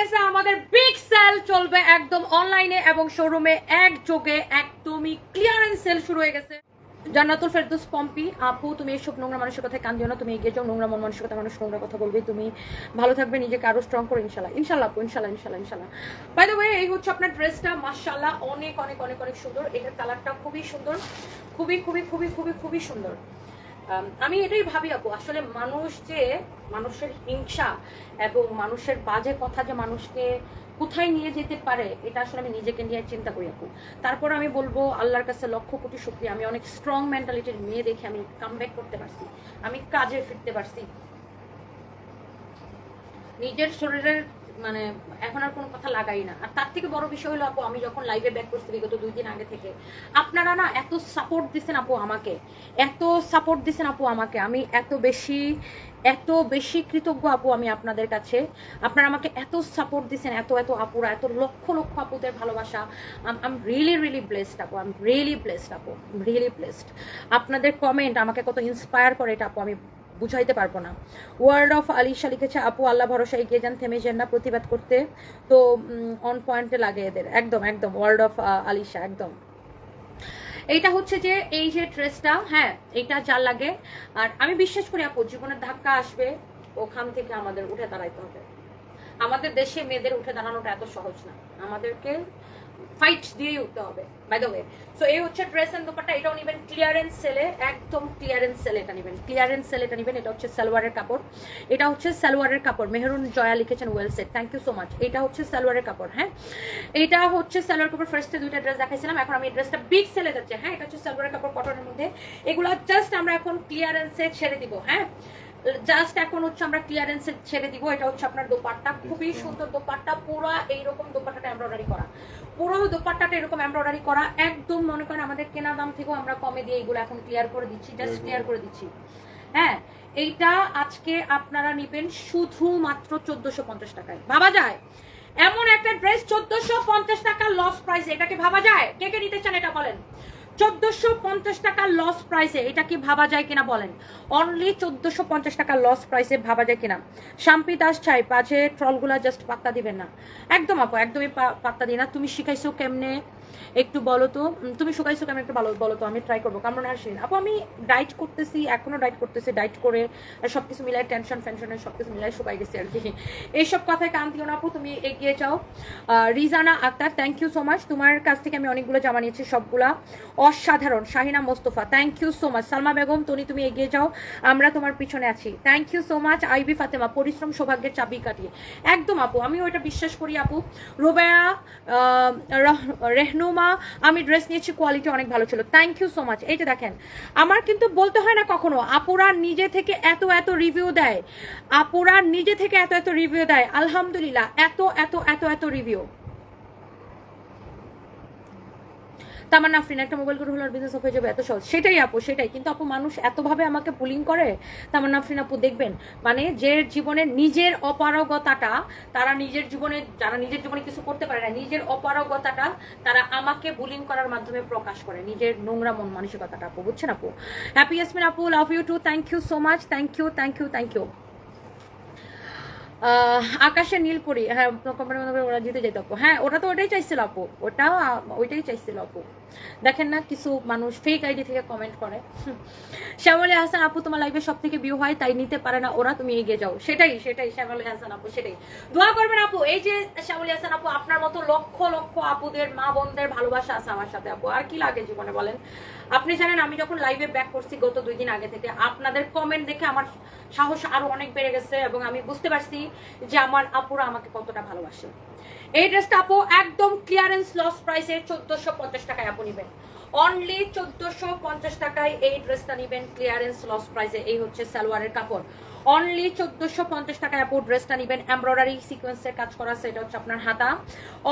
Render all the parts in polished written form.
গেছে আমাদের big sell চলবে একদম অনলাইনে এবং শোরুমে একযোগে, একদমই ক্লিয়ারেন্স সেল শুরু হয়ে গেছে। জান্নাতুল ফেরদৌস পম্পি আপু, তুমি এসব নোংরা মানুষের কথায় কান দিও না, তুমি এগিয়ে যাও। নোংরা মন মানসিকতা মানুষ নোংরা কথা বলবে, তুমি ভালো থাকবে, নিজেকে আরো স্ট্রং করো ইনশাল্লাহ। ইনশাল্লাহ আপু, ইনশাল্লাহ ইনশাল্লাহ ইনশাল্লাহ। বাই দ্য ওয়ে, এই হচ্ছে আপনার ড্রেসটা, মাশাআল্লাহ অনেক অনেক অনেক অনেক সুন্দর। এটার কালারটা খুবই সুন্দর, খুবই খুবই খুবই খুবই খুবই সুন্দর। আমি এটাই ভাবি আপু, আসলে মানুষ যে মানুষের হিংসা এবং মানুষের বাজে কথা যে মানুষকে কোথায় নিয়ে যেতে পারে, এটা আসলে আমি নিজেকে নিয়ে চিন্তা করি আপু। তারপর আমি বলবো আল্লাহর কাছে লক্ষ কোটি শুকরিয়া, আমি অনেক স্ট্রং মেন্টালিটির মেয়ে দেখে আমি কামব্যাক করতে পারছি, আমি কাজে ফিরতে পারছি। নিজের শরীরের মানে এখন আর কোনো কথা লাগাই না। আর তার থেকে বড় বিষয় হলো আপু, আমি যখন লাইভে ব্যাক করছি বিগত 2 দিন আগে থেকে, আপনারা না এত সাপোর্ট দিচ্ছেন আপু আমাকে, এত সাপোর্ট দিচ্ছেন আপু আমাকে, আমি এত বেশি কৃতজ্ঞ আপু আমি আপনাদের কাছে। আপনারা আমাকে এত সাপোর্ট দিচ্ছেন, এত এত আপুরা, এত লক্ষ লক্ষ আপুদের ভালোবাসা। আম রিয়েলি রিয়েলি ব্লেসড আপু, আম রিয়েলি ব্লেসড আপু, রিয়েলি ব্লেসড। আপনাদের কমেন্ট আমাকে কত ইন্সপায়ার করে এটা আপু আমি বুঝাইতে পারবো না। ওয়ার্ড অফ আলিশা লিখেছে আপু আল্লাহ ভরসা এগিয়ে যান, থেমে যান না, প্রতিবাদ করতে তো অন পয়েন্টে লাগে এদের। একদম একদম ওয়ার্ড অফ আলিশা একদম। এইটা হচ্ছে যে এই যে ড্রেসটা, হ্যাঁ এটা যার লাগে। আর আমি বিশ্বাস করি আপু, জীবনের ধাক্কা আসবে, ওখান থেকে আমাদের উঠে দাঁড়াইতে হবে। আমাদের দেশে মেয়েদের উঠে দাঁড়ানোটা এত সহজ না, আমাদেরকে ফাইট দিয়েই উঠতে হবে। বাই দ্য ওয়ে, সো এই হচ্ছে ড্রেস এন্ড দোপাট্টা, এটাও নেবেন ক্লিয়ারেন্স সেলে, একদম ক্লিয়ারেন্স সেলে এটা নেবেন, ক্লিয়ারেন্স সেলে এটা নেবেন। এটা হচ্ছে সালোয়ারের কাপড়, এটা হচ্ছে সালোয়ারের কাপড়। মেহরুন জয়া লিখেছেন well set, thank you so much. এটা হচ্ছে সালোয়ারের কাপড়, হ্যাঁ এটা হচ্ছে সালোয়ার কাপড়। ফার্স্টে 2টা ড্রেস দেখাইছিলাম, এখন আমি এই ড্রেসটা বিগ সেলে যাচ্ছে। হ্যাঁ এটা হচ্ছে সালোয়ারের কাপড় কটনের মধ্যে, এগুলো জাস্ট আমরা এখন ক্লিয়ারেন্সে ছেড়ে দিব। হ্যাঁ জাস্ট এখন হচ্ছে আমরা ক্লিয়ারেন্সে ছেড়ে দিব। এটা হচ্ছে আপনার দোপাট্টা, খুবই সুন্দর দোপাট্টা, পুরো এইরকম দোপাট্টাটা এমব্রয়ডারি করা, পুরো দোপাট্টাটা এরকম এমব্রয়ডারি করা, একদম মনে করেন আমাদের কেনা দাম থেকেও আমরা কমে দিয়ে এইগুলো এখন ক্লিয়ার করে দিচ্ছি, জাস্ট ক্লিয়ার করে দিচ্ছি। হ্যাঁ এইটা আজকে আপনারা নেবেন শুধুমাত্র 1450 টাকায়। ভাবা যায় এমন একটা ড্রেস 1450 টাকা লস প্রাইসে, এটা কি ভাবা যায়? কে কে নিতে চান এটা বলেন? 1450 টাকা লস প্রাইসে এটা কি ভাবা যায় কিনা বলেন? অনলি 1450 টাকা লস প্রাইসে ভাবা যায় কিনা? শাম্পি দাস চাই পাজে ট্রলগুলা জাস্ট পাত্তা দিবেন না। একদম আপু, একদমই পাত্তা দিই না। তুমি শিখাইছো কেমনে একটু বলো তো, তুমি শুকাইছো কেমন একটু বলো তো, আমি ট্রাই করবো। কামরুন হাসিন আপু, আমি ডাইট করতেছি, এখনো ডাইট করতেছি, ডাইট করে আর সবকিছু মিলাই টেনশন ফেনশনের সবকিছু মিলাই শুকাই গেছি আর কি। এইসব কথায় কান দিও না আপু, তুমি এগিয়ে যাও। Rizana Akter, thank you so much. তোমার কাছ থেকে আমি অনেকগুলো জামা নিয়েছি, সবগুলা অসাধারণ। Shahina Mostafa, thank you so much. Salma Begum Toni, তুমি এগিয়ে যাও, আমরা তোমার পিছনে আছি, thank you so much. Aibi Fatema, পরিশ্রম সৌভাগ্যের চাবি কাটিয়ে, একদম আপু আমি ওইটা বিশ্বাস করি আপু। রোবেয়া রেহনুমা, আমি ড্রেস নিয়েছি, কোয়ালিটি অনেক ভালো ছিল, থ্যাংক ইউ সো মাচ। এইটা দেখেন, আমার কিন্তু বলতে হয় না কখনো, আপুরা নিজে থেকে এত এত রিভিউ দেয়, আপুরা নিজে থেকে এত এত রিভিউ দেয়, আলহামদুলিল্লাহ এত এত এত এত রিভিউ। তামান্না আফরিন, একটা মোবাইল করে হলো বিজনেস অফ হয়ে যাবে, এত সহজ। সেটাই আপু, সেটাই। কিন্তু আপু মানুষ এতভাবে আমাকে বুলিং করে। তামান্না আফরিন আপু দেখবেন, মানে যে জীবনের নিজের অপারগতাটা, তারা নিজের জীবনে, যারা নিজের জীবনে কিছু করতে পারে না, নিজের অপারগতাটা তারা আমাকে বুলিং করার মাধ্যমে প্রকাশ করে, নিজের নোংরা মন মানসিকতাটা আপু, বুঝছেন আপু? হ্যাপি ইয়াসমিন আপু, love you too, thank you so much, thank you thank you thank you. আকাশে নীলপুরি, হ্যাঁ ওরা জিতে যেত আপু। হ্যাঁ ওটা তো ওটাই চাইছিল আপু, ওইটাই চাইছিল আপু। দেখেন না কিছু মানুষ ফেক আইডি থেকে কমেন্ট করে। শ্যামলী হাসান আপু, তোমার লাইভে সব থেকে ভিউ হয় তাই নিতে পারে না ওরা, তুমি এগিয়ে যাও। সেটাই সেটাই শ্যামলী হাসান আপু, সেটাই। দোয়া করবেন আপু, এই যে শ্যামলী হাসান আপু, আপনার মতো লক্ষ লক্ষ আপুদের, মা বোনদের ভালোবাসা আছে আমার সাথে আপু, আর কি লাগে জীবনে বলেন? আপনি জানেন আমি যখন লাইভে ব্যাক করছি গত 2 দিন আগে থেকে, আপনাদের কমেন্ট দেখে আমার সাহস আরো অনেক বেড়ে গেছে এবং আমি বুঝতে পারছি যে আমার আপুরা আমাকে কতটা ভালোবাসে। এই ড্রেসটা আপু একদম ক্লিয়ারেন্স লস প্রাইসে 1450 টাকায় আপু নিবেন, অনলি 1450 টাকায় এই ড্রেসটা নিবেন ক্লিয়ারেন্স লস প্রাইসে। এই হচ্ছে সালোয়ারের কাপড়, অনলি 1450 টাকায় আপু ড্রেসটা নিবেন। এমব্রয়ডারি সিকোয়েন্সের কাজ করা আছে, এটা হচ্ছে আপনার হাতা,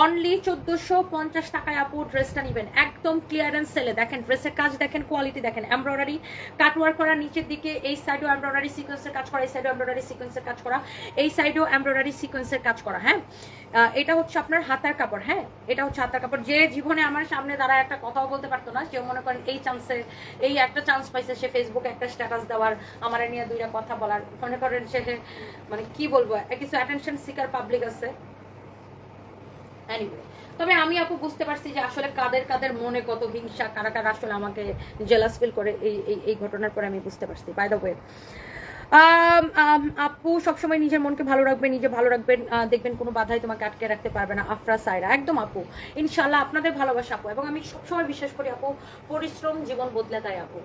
অনলি 1450 টাকায় আপু ড্রেসটা নিবেন, একদম ক্লিয়ারেন্স সেলে। দেখেন ড্রেসের কাজ দেখেন, কোয়ালিটি দেখেন, এমব্রয়ডারি কাটওয়ার্ক করা নিচের দিকে, এই সাইডেও এমব্রয়ডারি সিকোয়েন্সের কাজ করা, এই সাইডেও এমব্রয়ডারি সিকোয়েন্সের কাজ করা, এই সাইডেও এমব্রয়ডারি সিকোয়েন্সের কাজ করা। হ্যাঁ এটা হচ্ছে আপনার হাতার কাপড়, হ্যাঁ এটা হচ্ছে হাতার কাপড়। যে জীবনে আমার সামনে দাঁড়ায় একটা কথাও বলতে পারতো না, সে মনে করেন এই চান্সে, এই একটা চান্স পাইছে, সে ফেসবুকে একটা স্ট্যাটাস দেওয়ার, আমার নিয়ে 2টা কথা বলার, মনে করেন সে মানে কি বলবো, কিছু অ্যাটেনশন সিকার পাবলিক আছে, এনিওয়ে, তবে আমি আপু বুঝতে পারছি যে আসলে কাদের কাদের মনে কত হিংসা, কারা কারা আসলে আমাকে জেলাস ফিল করে, এই ঘটনার পরে আমি বুঝতে পারছি। বাই দ্য ওয়ে, আপু সবসময় নিজের মনকে ভালো রাখবেন, নিজে ভালো রাখবেন, দেখবেন কোনো বাধাই তোমাকে আটকে রাখতে পারবে না। আফরা সায়রা, একদম আপু, ইনশাল্লাহ আপনাদের ভালোবাসা আপু, এবং আমি সবসময় বিশ্বাস করি আপু পরিশ্রম জীবন বদলে দেয় আপু।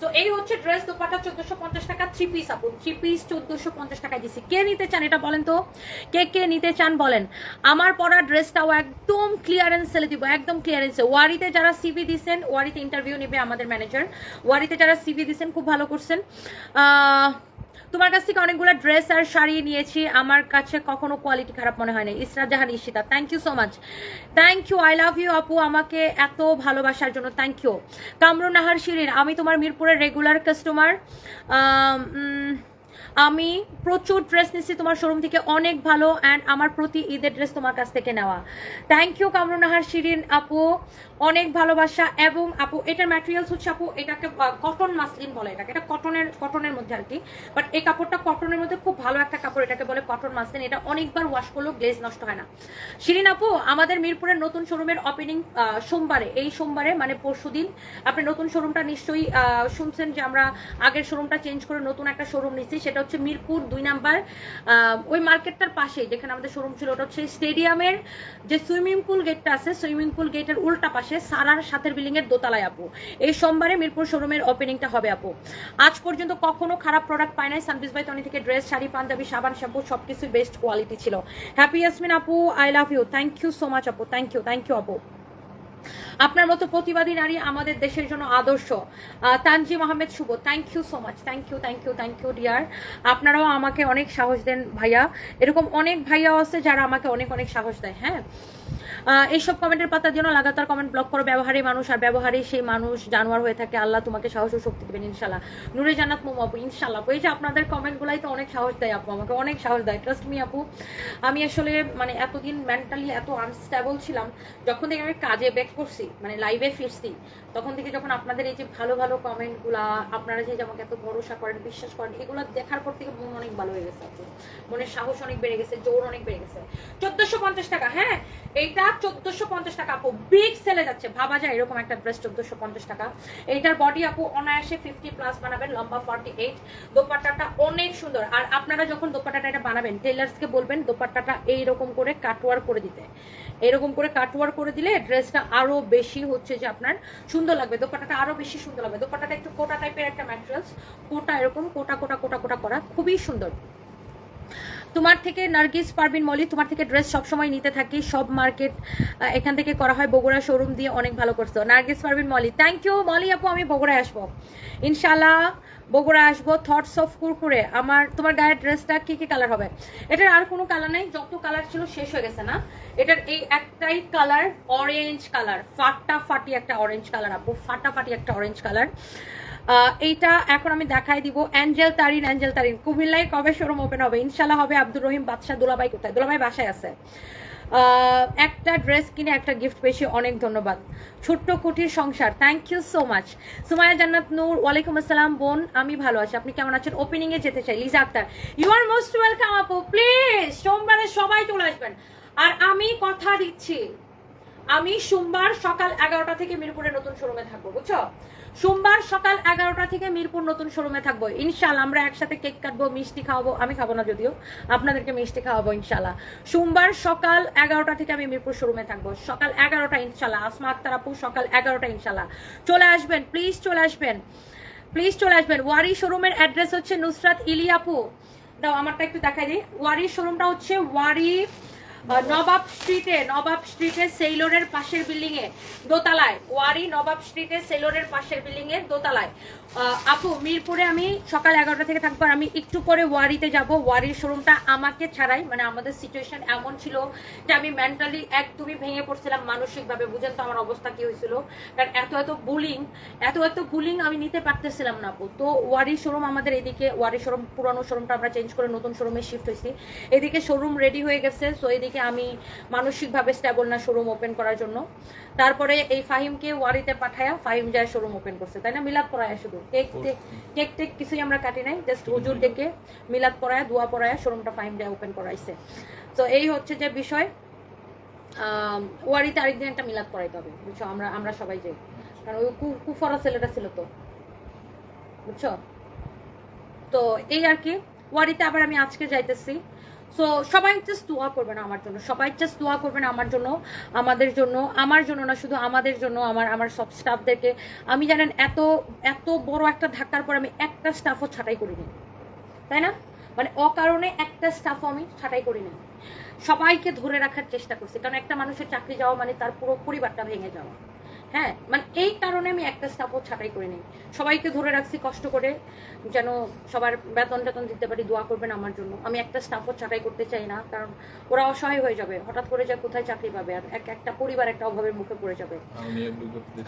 সো এই হচ্ছে ড্রেস, দোপাটা 1450 টাকা, 3 পিস আপু, 3 পিস 1450 টাকায় দিছি। কে নিতে চান এটা বলেন তো, কে কে নিতে চান বলেন। আমার পরা ড্রেসটাও একদম ক্লিয়ারেন্স সেলে দিব, একদম ক্লিয়ারেন্সে। ওয়ারিতে যারা সিভি দিচ্ছেন, ওয়ারিতে ইন্টারভিউ নেবে আমাদের ম্যানেজার, ওয়ারিতে যারা সিভি দিচ্ছেন খুব ভালো করছেন। তোমার কাছ থেকে অনেকগুলো ড্রেস আর শাড়ি নিয়েছি, আমার কাছে কখনো কোয়ালিটি খারাপ মনে হয় না। Israt Jahan Ishita, thank you so much, thank you, I love you আপু, আমাকে এত ভালোবাসার জন্য থ্যাংক ইউ। কামরুন নাহার শিরিন, আমি তোমার মিরপুরের রেগুলার কাস্টমার, আমি প্রচুর ড্রেস নিচ্ছি তোমার শোরুম থেকে, অনেক ভালো, অ্যান্ড আমার প্রতি ঈদের ড্রেস তোমার কাছ থেকে নেওয়া। থ্যাংক ইউ কামরুন নাহার শিরিন আপু, অনেক ভালোবাসা। এবং আপু এটার ম্যাটেরিয়ালস হচ্ছে আপু, এটাকে কটন মাসলিন বলে, এটাকে, এটা কটনের মধ্যে আর কি, বাট এই কাপড়টা কটনের মধ্যে খুব ভালো একটা কাপড়, এটাকে বলে কটন মাসলিন। এটা অনেকবার ওয়াশ করলেও গ্লেজ নষ্ট হয় না। শিরিন আপু, আমাদের মিরপুরের নতুন শোরুমের ওপেনিং সোমবারে, এই সোমবারে মানে পরশুদিন। আপনি নতুন শোরুমটা নিশ্চয়ই শুনছেন যে আমরা আগের শোরুমটা চেঞ্জ করে নতুন একটা শোরুম নিচ্ছি, সেটা হচ্ছে মিরপুর 2 নাম্বার, ওই মার্কেটটার পাশে যেখানে আমাদের শোরুম ছিল, ওটা হচ্ছে স্টেডিয়ামের যে সুইমিং পুল গেটটা আছে, সুইমিং পুল গেটের উল্টা পাশে সারার সাথের বিল্ডিং এর দোতলায় আপু। এই সোমবারে মিরপুর শোরুমের ওপেনিংটা হবে আপু। আজ পর্যন্ত কখনো খারাপ প্রোডাক্ট পাই নাই, সানবিজ বাই তনি থেকে ড্রেস, শাড়ি, পাঞ্জাবি, সাবান, শ্যাম্পু সবকিছু বেস্ট কোয়ালিটি ছিল। হ্যাপি ইয়াসমিন আপু, I love you, thank you so much আপু, থ্যাংক ইউ আপু। আপনার মতো প্রতিবাদী নারী আমাদের দেশের জন্য আদর্শ। Tanzim Ahmed Shuvo, thank you so much, thank you dear. আপনারাও আমাকে অনেক সাহস দেন ভাইয়া, এরকম অনেক ভাইয়াও আছে যারা আমাকে অনেক অনেক সাহস দেয়। হ্যাঁ, এইসব কমেন্টের পাতা যেন লাগাতার কমেন্ট ব্লক করো। ব্যবহারী মানুষ, আর ব্যবহারী সেই মানুষ জানোয়ার হয়ে থাকে। আল্লাহ তোমাকে সাহস ও শক্তি দেবেন ইনশাল্লাহ। নুরে জান্নাত মোমো আপু, ইনশাল্লাহ। এই যে আপনাদের কমেন্টগুলাই তো অনেক সাহস দেয় আপু, আমাকে অনেক সাহস দেয়, ট্রাস্ট মি আপু। আমি আসলে মানে এতদিন মেন্টালি এত আনস্টেবল ছিলাম, যখন থেকে আমি কাজে ব্যাক করছি, মানে লাইভে ফিরছি, তখন থেকে যখন আপনাদের এই যে ভালো ভালো কমেন্টগুলা, আপনারা যে আমাকে এত ভরসা করেন, বিশ্বাস করেন, এগুলো দেখার পর থেকে মন অনেক ভালো হয়ে গেছে আপু, মনের সাহস অনেক বেড়ে গেছে, জোর অনেক বেড়ে গেছে। 1450 টাকা, হ্যাঁ এইটা 1450 টাকা আপু, বিগ সেলে যাচ্ছে, ভাবা যায় এরকম একটা ড্রেস 1450 টাকা। এইটার বডি আপু অনায়াসে 50+ বানাবেন, লম্বা 48, দোপাট্টাটা অনেক সুন্দর। আর আপনারা যখন দোপাট্টাটা এটা বানাবেন, টেলার্সকে বলবেন দোপাট্টাটা এইরকম করে কাটওয়ার করে দিতে, এরকম করে কাটওয়ার করে দিলে ড্রেসটা আরো বেশি হচ্ছে যে আপনার সুন্দর লাগবে, দোপাট্টাটা আরো বেশি সুন্দর লাগবে। দোপাট্টাটা একটু কোটা টাইপের একটা ম্যাটেরিয়ালস, কোটা এরকম কোটা কোটা কোটা কোটা করা, খুবই সুন্দর। তোমার থেকে নার্গিস পারভিন মলি, তোমার থেকে ড্রেস সবসময় নিতে থাকি, সব মার্কেট এখান থেকে করা হয়, বগুড়া শোরুম দিয়ে অনেক ভালো করছো। নার্গিস পারভিন মলি, থ্যাংক ইউ মলি আপু, আমি বগুড়ায় আসবো ইনশাল্লাহ, বগুড়া আসবো। থটস অফ কুরকুরে, তোমার গায়ের ড্রেসটা কি কি কালার হবে? এটার আর কোনো কালার নেই, যত কালার ছিল শেষ হয়ে গেছে না, এটার এই একটাই কালার, অরেঞ্জ কালার, ফাটাফাটি একটা অরেঞ্জ কালার আপু, ফাটাফাটি একটা অরেঞ্জ কালার। এইটা এখন আমি দেখাই দিব। অ্যাঞ্জেল তারিন, কুমিল্লায় কবে শোরুম ওপেন হবে? ইনশাল্লাহ হবে। আব্দুর রহিম বাদশা, দুলাভাই কোথায়? দুলাভাই বাসায় আছে। একটা ড্রেস কিনে একটা গিফট পেয়েছি, অনেক ধন্যবাদ। ছোট্ট কুটির সংসার, thank you so much. Sumaiya Jannat Noor, ওয়ালাইকুম আসসালাম বোন, আমি ভালো আছি, আপনি কেমন আছেন? ওপেনিং এ যেতে চাই, Liza Akter, you are most welcome আপু, প্লিজ সোমবারে সবাই চলে আসবেন। আর আমি কথা দিচ্ছি, আমি সোমবার সকাল 11টা থেকে মিরপুরে নতুন শোরুমে থাকবো, বুঝছো? সোমবার সকাল 11টা থেকে মিরপুর নতুন শোরুমে থাকবো ইনশাল্লাহ। আমরা একসাথে কেক কাটবো, মিষ্টি খাওয়াবো, আমি খাবো না যদিও, আপনাদেরকে মিষ্টি খাওয়াবো ইনশাল্লাহ। সোমবার সকাল 11টা থেকে আমি মিরপুর শোরুমে থাকবো, সকাল 11টা ইনশাল্লাহ। আসমা আক্তার আপু, সকাল 11টা ইনশাল্লাহ চলে আসবেন, প্লিজ চলে আসবেন, প্লিজ চলে আসবেন। ওয়ারি শোরুমের অ্যাড্রেস হচ্ছে নুসরাত ইলি আপু, দাও আমারটা একটু দেখাই দিই। ওয়ারি শোরুমটা হচ্ছে ওয়ারি নবাব স্ট্রিটে সেইলরের পাশের বিল্ডিং এ দোতলায়, ওয়ারি নবাব স্ট্রিটে সেইলরের পাশের বিল্ডিং এর দোতলায়। আপু মিরপুরে আমি সকাল 11টা থেকে থাকবো, আর আমি একটু পরে ওয়ারিতে যাব। ওয়ারির শোরুমটা আমাকে ছাড়াই, মানে আমাদের সিচুয়েশন এমন ছিল যে আমি মেন্টালি একদমই ভেঙে পড়ছিলাম মানসিকভাবে, বুঝেন তো আমার অবস্থা কি হয়েছিল, কারণ এত বুলিং আমি নিতে পারতেছিলাম না আপু। তো ওয়ারি শোরুম আমাদের এদিকে, ওয়ারি শোরুম পুরানো শোরুমটা আমরা চেঞ্জ করে নতুন শোরুমে শিফট হয়েছি, এদিকে শোরুম রেডি হয়ে গেছে। সো এদিকে আমি মানসিকভাবে স্টেবল না শোরুম ওপেন করার জন্য। তারপরে এই ফাহিমকে ওয়ারিতে পাঠায়া ফাহিম যায় শোরুম ওপেন করছে, তাই না? মিলাদ পড়ায় শুধু, কেক টেক কিছুই আমরা কাটি নাই, জাস্ট হুজুর ডেকে মিলাদ পড়ায়, দোয়া পড়ায় শোরুমটা ফাহিম যায় ওপেন করাইছে। তো এই হচ্ছে যে বিষয়। ওয়ারিতে আরেকদিন একটা মিলাদ পড়াইতে হবে, বুঝছো? আমরা সবাই যাই, কারণ ওই কুফরা ছেলেটা ছিল তো, বুঝছো? তো এই আর কি, ওয়ারিতে আবার আমি আজকে যাইতেছি। সো সবাই জাস্ট দোয়া করবেন আমার জন্য, সবাই জাস্ট দোয়া করবেন আমার জন্য, আমাদের জন্য, আমার জন্য না শুধু আমাদের জন্য, আমার সব স্টাফদেরকে। আমি জানেন এত এত বড় একটা ধাক্কার পর আমি একটা স্টাফও ছাঁটাই করিনি, তাই না? মানে অকারণে একটা স্টাফও আমি ছাঁটাই করিনি, সবাইকে ধরে রাখার চেষ্টা করছি, কারণ একটা মানুষের চাকরি যাওয়া মানে তার পুরো পরিবারটা ভেঙে যাওয়া। হ্যাঁ, মানে এই কারণে আমি একটা স্টাফও ছাঁটাই করিনি, সবাইকে ধরে রাখছি কষ্ট করে, যেন সবার বেতন টেতন দিতে পারি। দোয়া করবেন আমার জন্য। আমি একটা স্টাফও ছাঁটাই করতে চাই না, কারণ ওরা অসহায় হয়ে যাবে, হঠাৎ করে যা কোথায় চাকরি পাবে, আর একটা পরিবার একটা অভাবের মুখে পড়ে যাবে।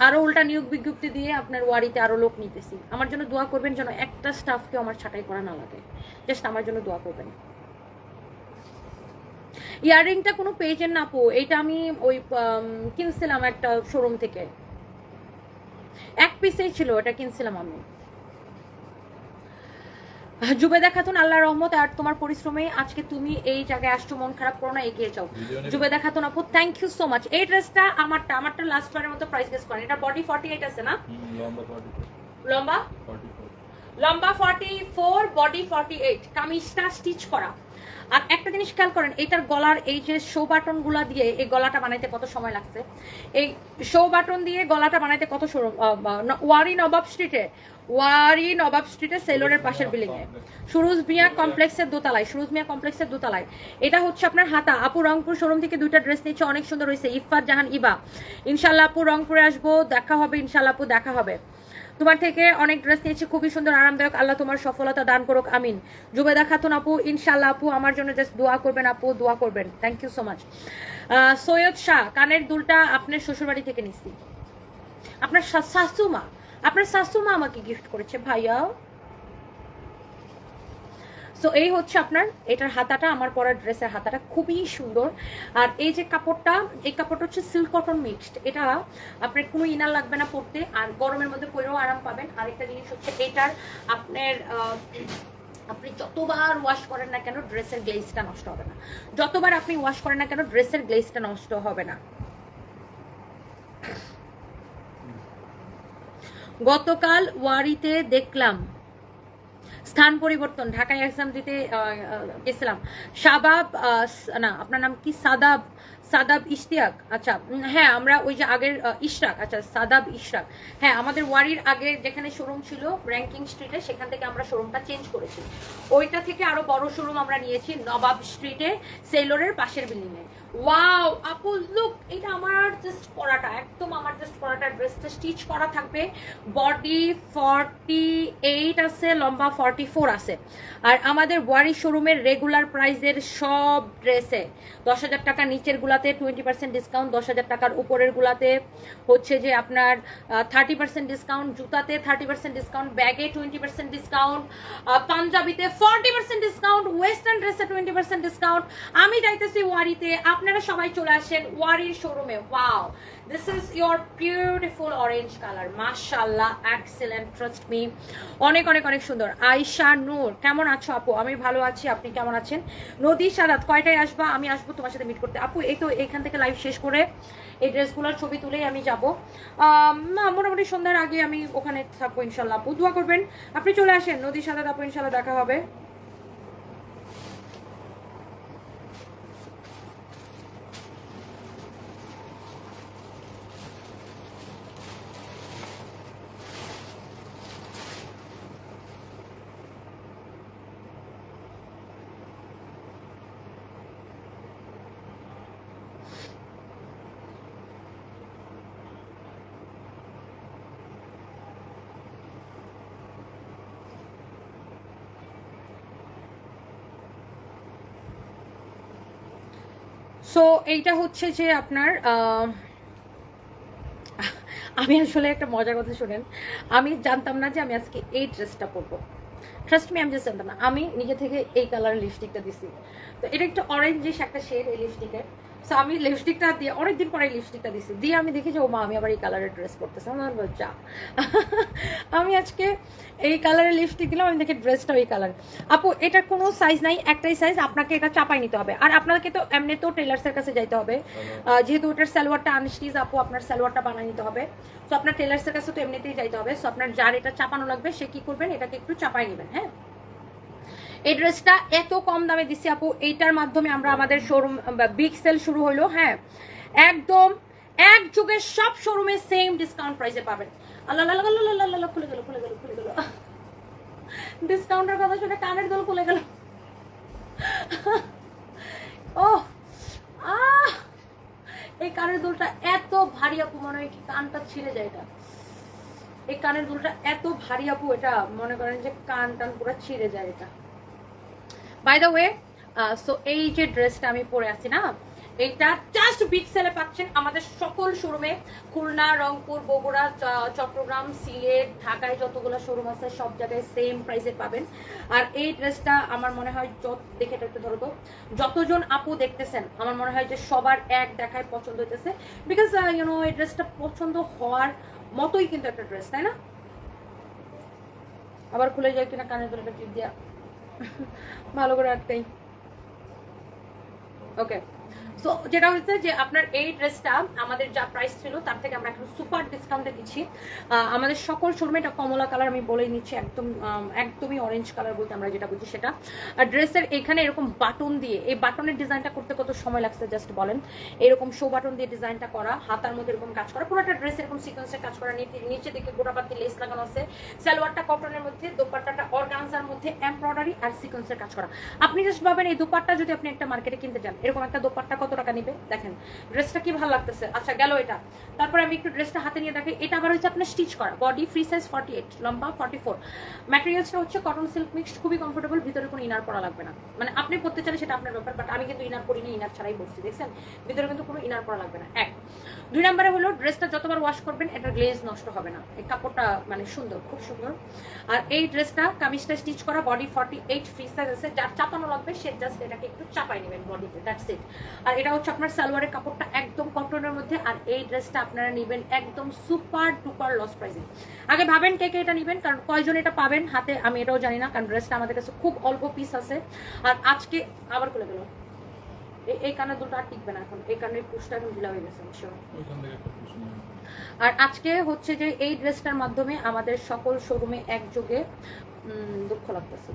আরো উল্টা নিয়োগ বিজ্ঞপ্তি দিয়ে আপনার ওয়ারিতে আরো লোক নিতেছি। আমার জন্য দোয়া করবেন যেন একটা স্টাফকেও আমার ছাঁটাই করা না লাগে, জাস্ট আমার জন্য দোয়া করবেন। ইয়াররিংটা কোনো পেজের না আপু, এইটা আমি ওই কিনছিলাম একটা শোরুম থেকে, এক পিসেই ছিল, এটা কিনছিলাম আমি। জুবেদা খাতুন, আল্লাহ রহমত আর তোমার পরিশ্রমে আজকে তুমি এই জায়গায় আসছো, মন খারাপ করো না, এগিয়ে যাও। জুবেদা খাতুন আপু, থ্যাংক ইউ সো মাচ। এই ড্রেসটা আমারটা লাস্ট বারের মতো প্রাইস গেস করেন। এটা বডি 48 আছে না? লম্বা 44, বডি 48, কামিজটা স্টিচ করা। আর একটা জিনিস খেয়াল করেন, এইটার গলার এই যে শো বাটন গুলা দিয়ে এই গলাটা বানাইতে কত সময় লাগছে, এই শো বাটন দিয়ে গলাটা বানাইতে কত ওয়ারি নবাব স্ট্রিটে সেলরের পাশের বিল্ডিং এ, সুরুজ মিয়া কমপ্লেক্সের দোতলায়। এটা হচ্ছে আপনার হাতা। আপু রংপুর শোরুম থেকে দুইটা ড্রেস নিচ্ছে, অনেক সুন্দর হয়েছে। ইফাত জাহান ইবা, ইনশাল্লাহ আপু রংপুরে আসবো, দেখা হবে ইনশাল্লাহ আপু, দেখা হবে। তোমার থেকে অনেক ড্রেস নিয়েছি, খুবই সুন্দর আরামদায়ক, আল্লাহ তোমার সফলতা দান করুক, আমিন। জুবেদা খাতুন আপু, ইনশাল্লাহ আপু আমার জন্য জাস্ট দোয়া করবেন আপু, দোয়া করবেন, thank you so much. Syed Shah, কানের দুলটা আপনার শ্বশুরবাড়ি থেকে নিচ্ছি, আপনার শাশুমা আমাকে গিফট করেছে ভাইয়া। সো এই হচ্ছে আপনার এটার হাতাটা, আমার পরা ড্রেসের হাতাটা খুবই সুন্দর। আর এই যে কাপড়টা, এই কাপড়টা হচ্ছে সিল্ক কটন মিক্সড, এটা আপনার কোনো ইনার লাগবে না পরতে, আর গরমের মধ্যে পরেও আরাম পাবেন। আরেকটা জিনিস হচ্ছে এটার আপনার আপনি যতবার ওয়াশ করেন না কেন ড্রেসের গ্লেজটা নষ্ট হবে না, যতবার আপনি ওয়াশ করেন না কেন ড্রেসের গ্লেজটা নষ্ট হবে না। গতকাল ওয়ারিতে দেখলাম স্থান পরিবর্তন, ঢাকায় এক্সাম দিতে গেছিলাম। শাবাব না, আপনার নাম কি? সাদাব ইশতিয়াক, আচ্ছা হ্যাঁ, আমরা ওই যে আগের ইশরাক, আচ্ছা সাদাব ইশরাক, হ্যাঁ আমাদের ওয়ারির আগে যেখানে শোরুম ছিল র্যাঙ্কিং স্ট্রিটে, সেখান থেকে আমরা শোরুমটা চেঞ্জ করেছি, ওইটা থেকে আরো বড় শোরুম আমরা নিয়েছি নবাব স্ট্রিটে সেলরের পাশের বিল্ডিং এ। ওয়াও আপু লুক, এটা আমার জাস্ট পরাটা, একদম আমার জাস্ট পরাটা, ড্রেসটা স্টিচ করা থাকবে, বডি 48 আছে, লম্বা 44 আছে। আর আমাদের ওয়ারি শোরুমের রেগুলার প্রাইসের সব ড্রেসে 10,000 টাকা নিচের গুলাতে 20% ডিসকাউন্ট, 10,000 টাকার উপরের গুলাতে হচ্ছে যে আপনার 30% ডিসকাউন্ট, জুতাতে 30% ডিসকাউন্ট, ব্যাগে 20% ডিসকাউন্ট, পাঞ্জাবিতে 40% ডিসকাউন্ট, ওয়েস্টার্ন ড্রেসে 20% ডিসকাউন্ট। আমি যাইতেছি ওয়ারিতে, আপনারা সবাই চলে আসেন ওয়ারির শোরুমে। Wow, this is your beautiful orange colour, মাশাআল্লাহ, এক্সেলেন্ট, ট্রাস্ট মি, অনেক অনেক অনেক সুন্দর। আয়শা নূর, কেমন আছো আপু? আমি ভালো আছি, আপনি কেমন আছেন? নদী সাদাত, কয়টায় আসবা? আমি আসবো তোমার সাথে মিট করতে আপু। এই তো এখান থেকে লাইভ শেষ করে এই ড্রেসগুলোর ছবি তুলেই আমি যাব, মোটামুটি সন্ধ্যার আগে আমি ওখানে থাকবো ইনশাল্লাহ আপু, দোয়া করবেন। আপনি চলে আসেন নদী সাদাত আপু, ইনশাল্লাহ দেখা হবে। সো এইটা হচ্ছে যে আপনার আমি আসলে একটা মজার কথা শুনেন, আমি জানতাম না যে আমি আজকে এই ড্রেসটা পরবো, ট্রাস্ট মি আমি জাস্ট জানতাম না। আমি নিজে থেকে এই কালারের লিপস্টিকটা দিছি, তো এটা একটু অরেঞ্জিশ একটা শেড এই লিপস্টিকের। সো আমি লিপস্টিকটা দিয়ে অনেকদিন পরে লিপস্টিকটা দিছি, দিয়ে আমি দেখি যে ও মা আমি আবার এই কালারের ড্রেস পরতেছে, আমার যা আমি আজকে এই কালারের লিপস্টিক দিলাম, আমি দেখি ড্রেসটাও এই কালার। আপু এটার কোনো সাইজ নাই, একটাই সাইজ, আপনাকে এটা চাপাই নিতে হবে। আর আপনাকে তো এমনিতেও টেলার্সের কাছে যাইতে হবে, যেহেতু ওটার সালোয়ারটা আনস্টিচ আপু, আপনার সালোয়ারটা বানিয়ে নিতে হবে। সো আপনার টেলার্সের কাছে তো এমনিতেই যাইতে হবে। সো আপনার যার এটা চাপানো লাগবে সে কি করবেন, এটাকে একটু চাপাই নেবেন। হ্যাঁ, এই ড্রেসটা এত কম দামে দিচ্ছি আপু, এইটার মাধ্যমে আমরা আমাদের শোরুম বিগ সেল শুরু হলো। হ্যাঁ, একদম এক যুগের সব শোরুমে সেম ডিসকাউন্ট প্রাইসে পাবেন। আল্লাহ আল্লাহ আল্লাহ আল্লাহ আল্লাহ, খুলে গেল খুলে গেল খুলে গেল, ডিসকাউন্টের কথা শুনে কানের দোল খুলে গেল। ও আহ, এই কানের দুলটা এত ভারী আপু, মনে হয় কি কানটা ছিঁড়ে যায়। এটা এই কানের দুলটা এত ভারী আপু, এটা মনে করেন যে কান টান পুরো ছিঁড়ে যায় এটা। বাই দ্য ওয়ে, সো এই যে ড্রেসটা আমি পরে আছি না, এইটা জাস্ট বিগ সেলে পাচ্ছেন আমাদের সকল শোরুমে। খুলনা, রংপুর, বগুড়া, চট্টগ্রাম, সিলেট, ঢাকায় যতগুলো শোরুম আছে সব জায়গায় সেম প্রাইসে পাবেন। আর এই ড্রেসটা আমার মনে হয় দেখে এটা একটু ধরো তো, যতজন আপু দেখতেছেন আমার মনে হয় যে সবার এক দেখায় পছন্দ হইতেছে, বিকজ ইউনো এই ড্রেসটা পছন্দ হওয়ার মতোই কিন্তু একটা ড্রেস, তাই না? আবার খুলে যায় কিনা কানের দুলটা টিপ দিয়া, ভালো করে আটকাই। ওকে, সো যেটা হচ্ছে যে আপনার এই ড্রেসটা আমাদের যা প্রাইস ছিল তার থেকে আমরা এখন সুপার ডিসকাউন্টে দিচ্ছি। আমাদের সকল শোরুমে এটা কমলা কালার, আমি বলেই নিচ্ছি, একদমই অরেঞ্জ কালার বলতে আমরা যেটা বুঝি সেটা। আর ড্রেসের এখানে এরকম বাটন দিয়ে, এই বাটনের ডিজাইনটা করতে কত সময় লাগছে জাস্ট বলেন। এরকম শো বাটন দিয়ে ডিজাইনটা করা, হাতার মধ্যে এরকম কাজ করা, পুরোটা ড্রেস এরকম সিকোয়েন্সের কাজ করা, নিচে দিকে গোটাপাতি লেস লাগানো আছে, সালোয়ারটা কটনের মধ্যে, দোপাট্টাটা অর্গানজার মধ্যে এমব্রয়ডারি আর সিকোয়েন্সের কাজ করা। আপনি জাস্ট ভাবেন এই দোপাট্টা যদি আপনি একটা মার্কেটে কিনতে যান, এরকম একটা দোপাট্টা কত টাকা নিবে দেখেন। ড্রেসটা কি ভালো লাগতেছে। আচ্ছা গেল এটা, তারপরে আমি একটু ড্রেসটা হাতে নিয়ে দেখি। এটা আবার হচ্ছে আপনার স্টিচ করা, বডি ফ্রি সাইজ 48, লম্বা 44, ম্যাটেরিয়ালসটা হচ্ছে কটন সিল্ক মিক্সড, খুবই কমফোর্টেবল, ভিতরে কোনো ইনার পরা লাগবে না। মানে আপনি পরতে চাইলে সেটা আপনার ব্যাপার, বাট আমি কিন্তু ইনার পরি না, ইনার ছাড়াই বসছি, দেখছেন ভিতরে কিন্তু কোনো ইনার পরা লাগবে না। এক, দুই নম্বরে হলো ড্রেসটা যতবার ওয়াশ করবেন এটার গ্লেজ নষ্ট হবে না, এই কাপড়টা মানে সুন্দর, খুব সুন্দর। আর এই ড্রেসটা কামিজটা স্টিচ করা, বডি 48, ফ্রি সাইজ আছে, যার চাপানো লাগবে সে জাস্ট এটাকে একটু চাপাই নেবেন বডিতে, দ্যাটস ইট। আর এটা হচ্ছে আপনার সালোয়ারের কাপড়টা একদম কটনের মধ্যে। আর এই ড্রেসটা আপনারা নেবেন একদম সুপার ডুপার লস প্রাইসে। আগে ভাবেন কে কে এটা নেবেন, কারণ কয়জন এটা পাবেন হাতে আমি এটাও জানি না, কারণ ড্রেসটা আমাদের কাছে খুব অল্প পিস আছে। আর আজকে আবার খুলে গেল, এই কানের দুটো আর টিকবে না এখন, এই কানের পুষটা এখন ঢিলা হয়ে গেছে। আর আজকে হচ্ছে যে এই ড্রেসটার মাধ্যমে আমাদের সকল শোরুমে একযোগে, দুঃখ লাগতেছে,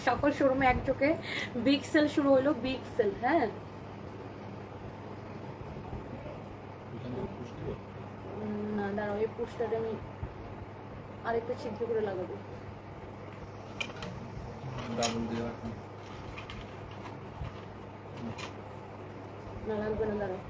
সকল শোরুমে একযোগে বিগ সেল শুরু হলো, বিগ সেল। হ্যাঁ, না দাঁড়াও, এই পুষটাটা আমি আরেকটা ছিদ্র করে লাগাবো, না লাগবে না, দাঁড়াও।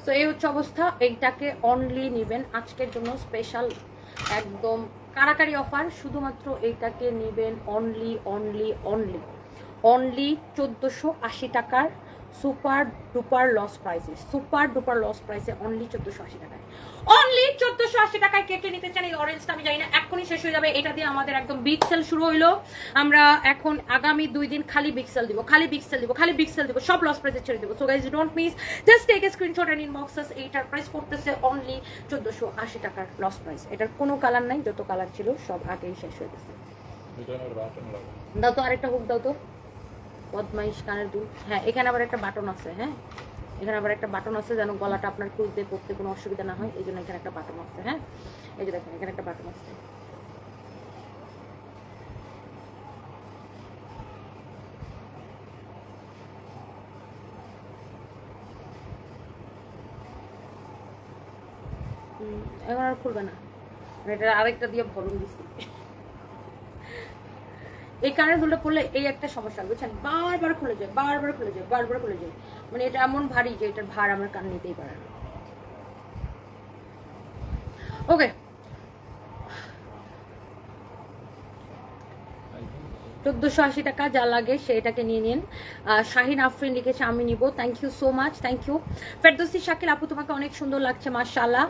তো এই হচ্ছে অবস্থা, এইটাকে অনলি নেবেন আজকের জন্য স্পেশাল একদম কারাকারি অফার, শুধুমাত্র এইটাকে নেবেন অনলি অনলি অনলি অনলি 1480 টাকার সুপার ডুপার লস প্রাইসে, সুপার ডুপার লস প্রাইসে অনলি 1480 টাকায়, অনলি 1480 টাকায়। কে কে নিতে চান এই অরেঞ্জটা আমি জানি না, এখনই শেষ হয়ে যাবে। এটা দিয়ে আমাদের একদম বিগ সেল শুরু হইলো। আমরা এখন আগামী 2 দিন খালি বিগ সেল দিব, খালি বিগ সেল দিব, খালি বিগ সেল দিব, সব লস প্রাইসে ছেড়ে দিব। So guys don't miss, just take a screenshot and inbox us. এইটার প্রাইস করতেছে অনলি 1480 টাকার লস প্রাইস। এটার কোনো কালার নাই, যত কালার ছিল সব আগেই শেষ হয়ে গেছে। দাও তো আরেকটা হুক দাও তো, বদমাইশ কানের দুল। হ্যাঁ, এখানে আবার একটা বাটন আছে। হ্যাঁ, এখানে আবার একটা বাটন আছে যেন গলাটা আপনার খুলতে পড়তে কোনো অসুবিধা না হয়, এই জন্য এখানে একটা বাটন আছে। হ্যাঁ, এই যে দেখেন এখানে একটা বাটন আছে। এখন আর খুলবে না, এটা আরেকটা দিয়ে ভরুন দিচ্ছি। এই কানের দুলটা পড়লে এই একটা সমস্যা, বুঝছেন, বারবার খুলে যায়, বারবার খুলে যায়, বারবার খুলে যায়। মানে এটা এমন ভারী যে এটার ভার আমার কান নিতেই পারে না। ওকে, 1480 টাকা যা লাগে সেটাকে নিয়ে নিন। শাহিন আফরিন লিখেছে আমি নিব, thank you so much, thank you. Ferdousi Shakil আপু তোমাকে অনেক সুন্দর লাগছে মাশাআল্লাহ।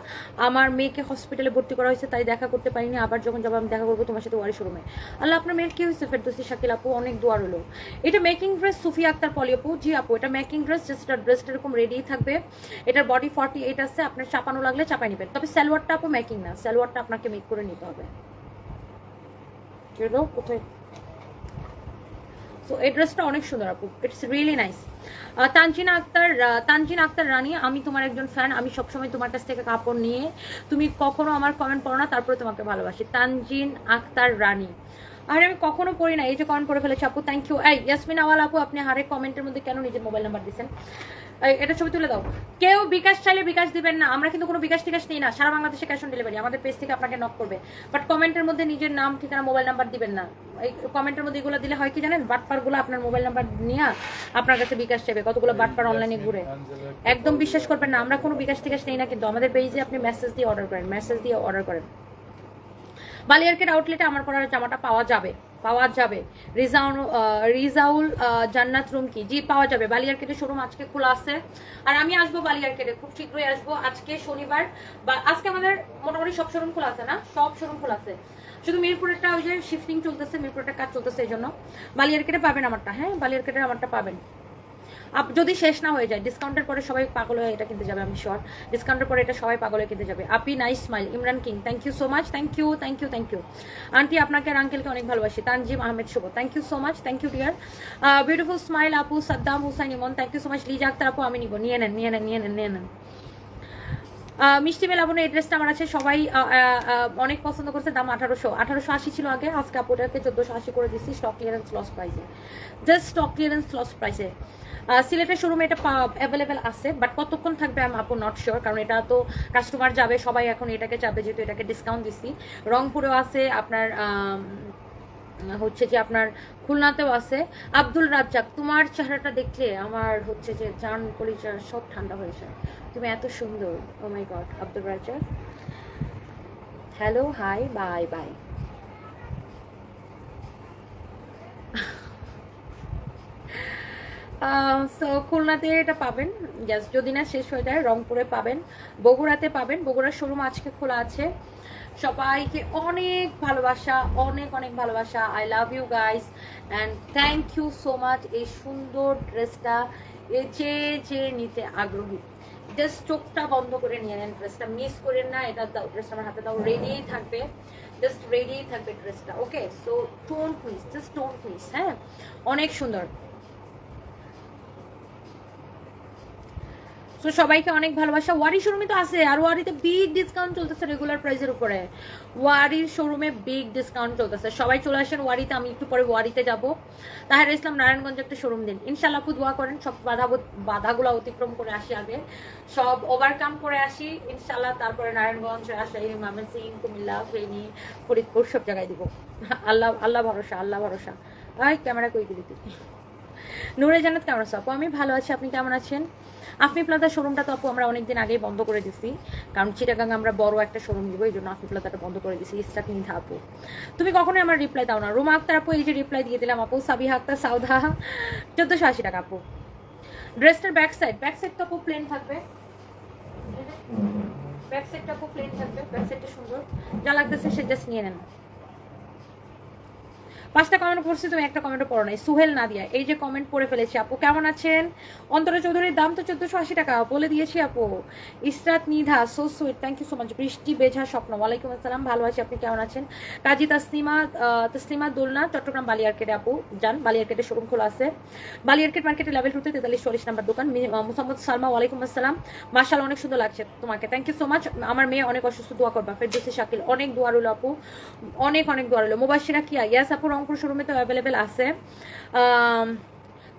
আমার মেয়েকে হসপিটালে ভর্তি করা হয়েছে তাই দেখা করতে পারিনি, আবার যখন যাবো আমি দেখা করবো তোমার সাথে ওয়ারি শোরুমে। আল্লাহ আপনার মেয়ের কি হয়েছে ফেরদৌসি শাকিল আপু, অনেক দোয়া রইলো। এটা মেকিং ড্রেস সুফিয়া আক্তার পলি আপু, জি আপু এটা মেকিং ড্রেস, জাস্ট ড্রেসটা এরকম রেডি থাকবে। এটার বডি 48 আছে, আপনার চাপানো লাগলে চাপাই নেবেন, তবে সালোয়ারটা আপু মেকিং না, সালোয়ারটা আপনাকে মেক করে নিতে হবে। কোথায়? সো এই ড্রেসটা অনেক সুন্দর আপু, it's really nice. Tanjina Akter Rani, আমি তোমার একজন ফ্যান, আমি সবসময় তোমার কাছ থেকে কাপড় নিয়ে, তুমি কখনো আমার কমেন্ট পড়ো না তারপরে তোমাকে ভালোবাসি। তানজিন আক্তার রানী, আর আমি কখনো পড়ি না, এই যে কমেন্ট করে ফেলেছি আপু, থ্যাংক ইউ। এই ইয়াসমিন আওয়াল আপু, আপনি হারেক কমেন্টের মধ্যে কেন নিজের মোবাইল নাম্বার দিচ্ছেন? এটা ছবি তুলে দাও। কেউ বিকাশ চাইলে বিকাশ দিবেন না, আমরা কিন্তু কোনো বিকাশ টিকাশ নিই না, সারা বাংলাদেশে ক্যাশ অন ডেলিভারি, আমাদের পেজ থেকে আপনাকে নক করবে, বাট কমেন্টের মধ্যে নিজের নাম ঠিকানা মোবাইল নাম্বার দিবেন না। এই কমেন্টের মধ্যে এগুলো দিলে হয় কি জানেন, বাটপারগুলো আপনার মোবাইল নাম্বার নিয়ে আপনার কাছে বিকাশ চাইবে, কতগুলো বাটপার অনলাইনে ঘুরে। একদম বিশ্বাস করবেন না, আমরা কোনো বিকাশ টিকাশ নেই না, কিন্তু আমাদের পেজে আপনি মেসেজ দিয়ে অর্ডার করেন, মেসেজ দিয়ে অর্ডার করেন। বালিয়ারকেট আউটলেটে আমার পরার জামাটা পাওয়া যাবে, পাওয়া যাবে। রিজাউল জান্নাত রুমকি, জি পাওয়া যাবে। বালিয়ারকেটের শোরুম আজকে খোলা আছে, আর আমি আসবো বালিয়ারকেটে, খুব শীঘ্রই আসবো। আজকে শনিবার, বা আজকে আমাদের মোটামুটি সব শোরুম খোলা আছে, না সব শোরুম খোলা আছে, শুধু মিরপুরেরটা ওই যে শিফটিং চলতেছে, মিরপুরেরটা কাজ চলতেছে, এই জন্য বালিয়ারকেটে পাবেন আমারটা। হ্যাঁ বালিয়ারকেটের আমারটা পাবেন, যদি শেষ না হয়ে যায়। ডিসকাউন্টের পরে সবাই পাগল হয়ে এটা কিনতে যাবে, আমি শিওর। ডিসকাউন্টের পরে এটা সবাই পাগল হয়ে কিনতে যাবে। আপি nice smile, Imran king, thank you so much, thank you, thank you, thank you. Aunty আপনাকে আর আঙ্কেলকে অনেক ভালোবাসি। Tanzim Ahmed Shuvo, thank you so much, thank you dear. Beautiful smile আপু, Saddam Hussain Emon, thank you so much. Liza Akter আপু আমি নিব, নিয়ে নেন, নিয়ে নেন, নিয়ে নেন, নিয়ে নেন। মিষ্টি মেলাবনে এই ড্রেসটা আমার আছে, সবাই অনেক পছন্দ করছে। দাম 1880 ছিল আগে, আজকে আপুটাকে 1480 করে দিচ্ছি, স্টক ক্লিয়ারেন্স লস প্রাইসে, জাস্ট স্টক ক্লিয়ারেন্স লস প্রাইসে। সিলেটের শোরুমে এটা অ্যাভেলেবেল আছে, বাট কতক্ষণ থাকবে আমি আপু নট শিওর, কারণ এটা তো কাস্টমার যাবে, সবাই এখন এটাকে যাবে, যেহেতু এটাকে ডিসকাউন্ট দিচ্ছি। রংপুরেও আছে আপনার, হচ্ছে যে আপনার খুলনাতেও আছে। আব্দুল রাজ্জাক, তোমার চেহারাটা দেখলে আমার হচ্ছে যে জান কলিজা সব ঠান্ডা হয়ে যায়, তুমি এত সুন্দর। Oh my god, Abdul Razzak, hello, hi, bye bye. So খুলনাতে এটা পাবেন, জাস্ট যদি না শেষ হয়ে যায়। রংপুরে পাবেন, বগুড়াতে পাবেন, বগুড়ার শোরুম আজকে খোলা আছে। সবাইকে অনেক ভালোবাসা, অনেক অনেক ভালোবাসা। I love you guys and thank you so much. এই সুন্দর ড্রেসটা যে যে নিতে আগ্রহী, জাস্ট চোখটা বন্ধ করে নিয়ে নেন, ড্রেসটা মিস করেন না। এটা দাও, ড্রেসটা আমার হাতে দাও, রেডিই থাকবে, জাস্ট রেডিই থাকবে ড্রেসটা। Okay, so tone please, just tone please. হ্যাঁ অনেক সুন্দর। তো সবাইকে অনেক ভালোবাসা। ওয়ারি শোরুমে তো আছে, আর ওয়ারিতে বিগ ডিসকাউন্ট চলতেছে রেগুলার প্রাইসের উপরে। ওয়ারির শোরুমে বিগ ডিসকাউন্ট চলতেছে, সবাই চলে আসেন ওয়ারিতে। আমি একটু পরে ওয়ারিতে যাব। তাহের ইসলাম নারায়ণগঞ্জে একটা শোরুম দিন ইনশাল্লাহ, আপু দোয়া করেন সব বাধাগুলো অতিক্রম করে আসি, আগে সব ওভারকাম করে আসি ইনশাল্লাহ, তারপরে নারায়ণগঞ্জ, রাজশাহী, ময়মনসিংহ, কুমিল্লা, ফেনী, ফরিদপুর সব জায়গায় দিব। আল্লাহ আল্লাহ ভরসা, আল্লাহ ভরসা। ভাই ক্যামেরা কই দিলি তুই? নূরে জান্নাত কেমন আছো আপু? আমি ভালো আছি, আপনি কেমন আছেন? আফমি প্লাজার শোরুমটা তো আপু আমরা অনেকদিন আগেই বন্ধ করে দিছি, কারণ চিটাগাং আমরা বড় একটা শোরুম দিব, এই জন্য আফমি প্লাজাটা বন্ধ করে দিছি। স্টাক নিধা আপু, তুমি কখনোই আমার রিপ্লাই দাও না। রুমা আক্তার আপু এই যে রিপ্লাই দিয়ে দিলাম আপু। সাবিহা আক্তার সাউদা 1480 টাকা আপু। ড্রেসটার ব্যাক সাইড তো আপু প্লেন থাকবে, ব্যাক সাইডটা আপু প্লেন থাকবে, ব্যাক সাইডটা সুন্দর, যা লাগতেছে সে জাস্ট নিয়ে নেন। 5টা কমেন্ট করছি, তুমি একটা কমেন্টও পড়ো নাই। সুহেল নাদিয়া এই যে কমেন্ট পড়ে ফেলেছি। আপু কেমন আছেন? অন্তরা চৌধুরীর দাম তো 1480 টাকা বলে দিয়েছি আপু। Israt Nidha, so sweet, thank you so much. বৃষ্টি বেঝা স্বপ্ন, ওয়ালাইকুম আসসালাম, ভালো আছি, আপনি কেমন আছেন? কাজী তসলিমা দোলনা, চট্টগ্রাম বালিয়ারকেটে আপু যান, বালিয়ারকেটে শোরুম খোলা আছে। বালিয়ারকেট মার্কেটে লেভেল 2তে 43-44 নাম্বার দোকান। মোহাম্মদ সালমা, ওয়ালাইকুম আসসালাম, মাশাআল্লাহ অনেক সুন্দর লাগছে তোমাকে, থ্যাংক ইউ সো মাচ। আমার মেয়ে অনেক অসুস্থ, দোয়া করবা। ফেরদৌসি শাকিল, অনেক দোয়া রইল আপু, অনেক অনেক দোয়া রইল। মুবাশিরা কিয়া, ইয়াস আপু রংপুর শোরুমে তো অ্যাভেলেবেল আছে।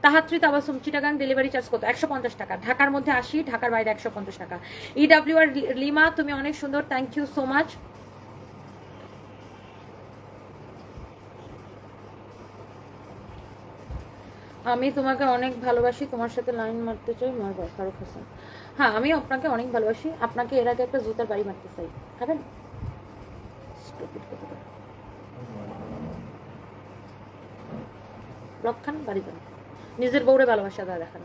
তাহাত্রী তাবাসুম, চিটাগাং ডেলিভারি চার্জ কত? 150 টাকা। ঢাকার মধ্যে 80, ঢাকার বাইরে 150 টাকা। ইডাব্লিউ আর লিমা, তুমি অনেক সুন্দর, থ্যাংক ইউ সো মাচ। আমি তোমাকে অনেক ভালোবাসি, তোমার সাথে লাইন মারতে চাই, মারবো। ফারুক হাসান, হ্যাঁ আমি আপনাকে অনেক ভালোবাসি, আপনাকে এর আগে একটা জুতার বাড়ি মারতে চাই, খাবেন? ব্লক খান, বাড়ি যান। নিজের বউরে ভালোবাসা দেখান।